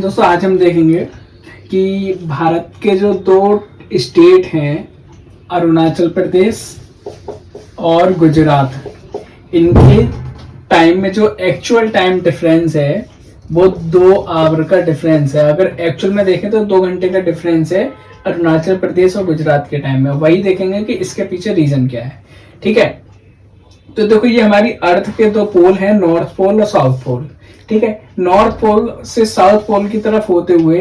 दोस्तों आज हम देखेंगे कि भारत के जो दो स्टेट हैं, अरुणाचल प्रदेश और गुजरात, इनके टाइम में जो एक्चुअल टाइम डिफरेंस है वो 2 आवर का डिफरेंस है। अगर एक्चुअल में देखें तो 2 घंटे का डिफरेंस है अरुणाचल प्रदेश और गुजरात के टाइम में। वही देखेंगे कि इसके पीछे रीजन क्या है। ठीक है, तो देखो ये हमारी अर्थ के 2 पोल हैं, नॉर्थ पोल और साउथ पोल। ठीक है, नॉर्थ पोल से साउथ पोल की तरफ होते हुए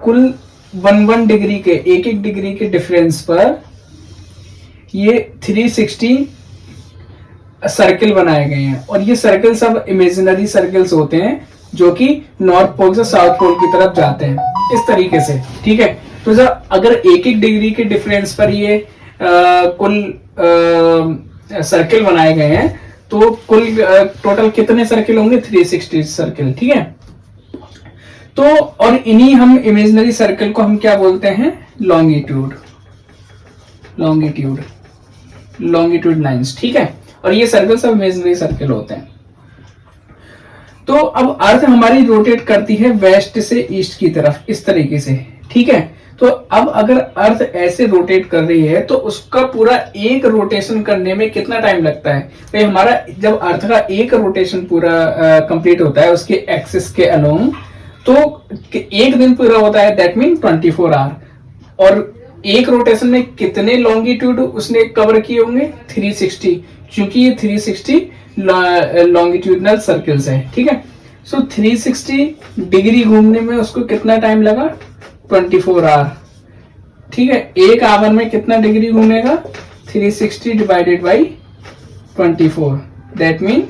कुल 1 डिग्री के 1 डिग्री के डिफरेंस पर ये 360 सर्किल बनाए गए हैं, और ये सर्किल सब इमेजिनरी सर्किल्स होते हैं जो कि नॉर्थ पोल से साउथ पोल की तरफ जाते हैं इस तरीके से। ठीक है, तो जब अगर 1 डिग्री के डिफरेंस पर ये कुल सर्किल बनाए गए हैं तो कुल टोटल कितने सर्किल होंगे? 360 सर्किल। ठीक है, तो और इन्हीं हम इमेजिनरी सर्किल को हम क्या बोलते हैं? Longitude lines. ठीक है, और ये सर्कल सब इमेजिनरी सर्किल होते हैं। तो अब अर्थ हमारी रोटेट करती है वेस्ट से ईस्ट की तरफ इस तरीके से। ठीक है, तो अब अगर अर्थ ऐसे रोटेट कर रही है तो उसका पूरा एक रोटेशन करने में कितना टाइम लगता है? तो हमारा जब अर्थ का एक रोटेशन पूरा कंप्लीट होता है उसके एक्सिस के अलोंग, तो एक दिन पूरा होता है, दैट मीन 24 आवर। और एक रोटेशन में कितने लॉन्गिट्यूड उसने कवर किए होंगे? 360, क्योंकि ये 360 लॉन्गिट्यूडनल सर्किल्स है। ठीक है, सो 360 डिग्री घूमने में उसको कितना टाइम लगा? 24 आवर। ठीक है, एक आवर में कितना डिग्री घूमेगा? 360 divided by 24, that mean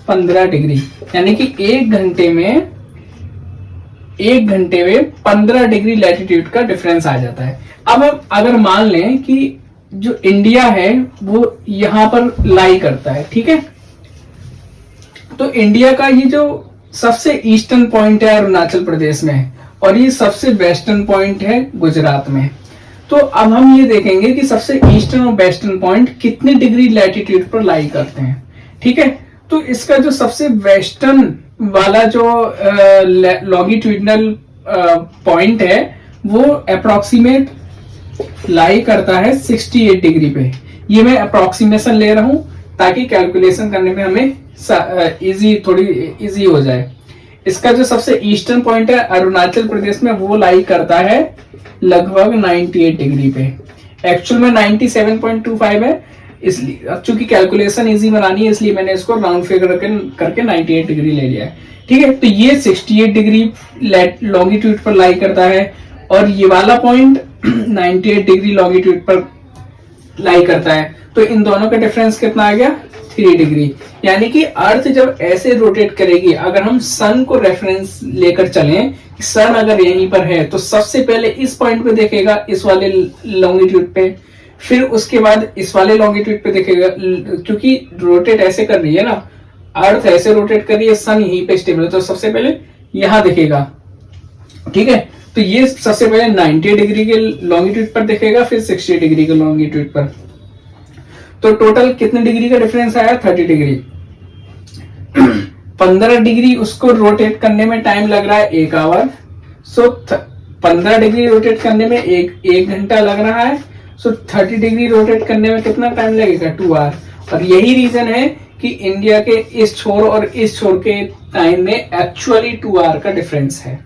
15 degree. यानी कि एक घंटे में 15 डिग्री लैटिट्यूड का डिफरेंस आ जाता है। अब हम अगर मान लें कि जो इंडिया है वो यहां पर लाई करता है, ठीक है, तो इंडिया का ये जो सबसे ईस्टर्न पॉइंट है अरुणाचल प्रदेश में, और ये सबसे वेस्टर्न पॉइंट है गुजरात में। तो अब हम ये देखेंगे कि सबसे ईस्टर्न और वेस्टर्न पॉइंट कितने डिग्री लैटिट्यूड पर लाई करते हैं। ठीक है, तो इसका जो सबसे वेस्टर्न वाला जो लॉन्गिट्यूडनल पॉइंट है वो अप्रोक्सीमेट लाई करता है 68 डिग्री पे। ये मैं अप्रोक्सीमेशन ले रहा हूं ताकि कैलकुलेशन करने में हमें थोड़ी इजी हो जाए। इसका जो सबसे ईस्टर्न पॉइंट है अरुणाचल प्रदेश में वो लाई करता है लगभग 98 डिग्री पे। एक्चुअल में 97.25 है, इसलिए चूंकि कैलकुलेशन इजी बनानी है इसलिए मैंने इसको राउंड फिगर करके 98 डिग्री ले लिया है। ठीक है, तो ये 68 डिग्री लॉन्गिट्यूड पर लाई करता है और ये वाला पॉइंट 98 डिग्री लॉन्गिट्यूड पर लाई करता है। तो इन दोनों का डिफरेंस कितना आ गया? 3 डिग्री। यानी कि अर्थ जब ऐसे रोटेट करेगी, अगर हम सन को रेफरेंस लेकर चलें, सन अगर यहीं पर है तो सबसे पहले इस पॉइंट पे देखेगा, इस वाले लॉन्गिट्यूड पे, फिर उसके बाद इस वाले लॉन्गिट्यूड पे देखेगा, क्योंकि रोटेट ऐसे कर रही है ना, अर्थ ऐसे रोटेट कर रही है, सन यहीं पे स्टेबल है, तो सबसे पहले यहां देखेगा। ठीक है, तो ये सबसे पहले 90 डिग्री के लॉन्गिट्यूड पर देखेगा, फिर 60 डिग्री के लॉन्गिट्यूड पर। तो टोटल कितने डिग्री का डिफरेंस आया? 30 डिग्री। 15 डिग्री उसको रोटेट करने में टाइम लग रहा है 1 आवर। सो 15 डिग्री रोटेट करने में एक घंटा लग रहा है। सो 30 डिग्री रोटेट करने में कितना टाइम लगेगा? 2 आवर। और यही रीजन है कि इंडिया के इस छोर और इस छोर के टाइम में एक्चुअली 2 आवर का डिफरेंस है।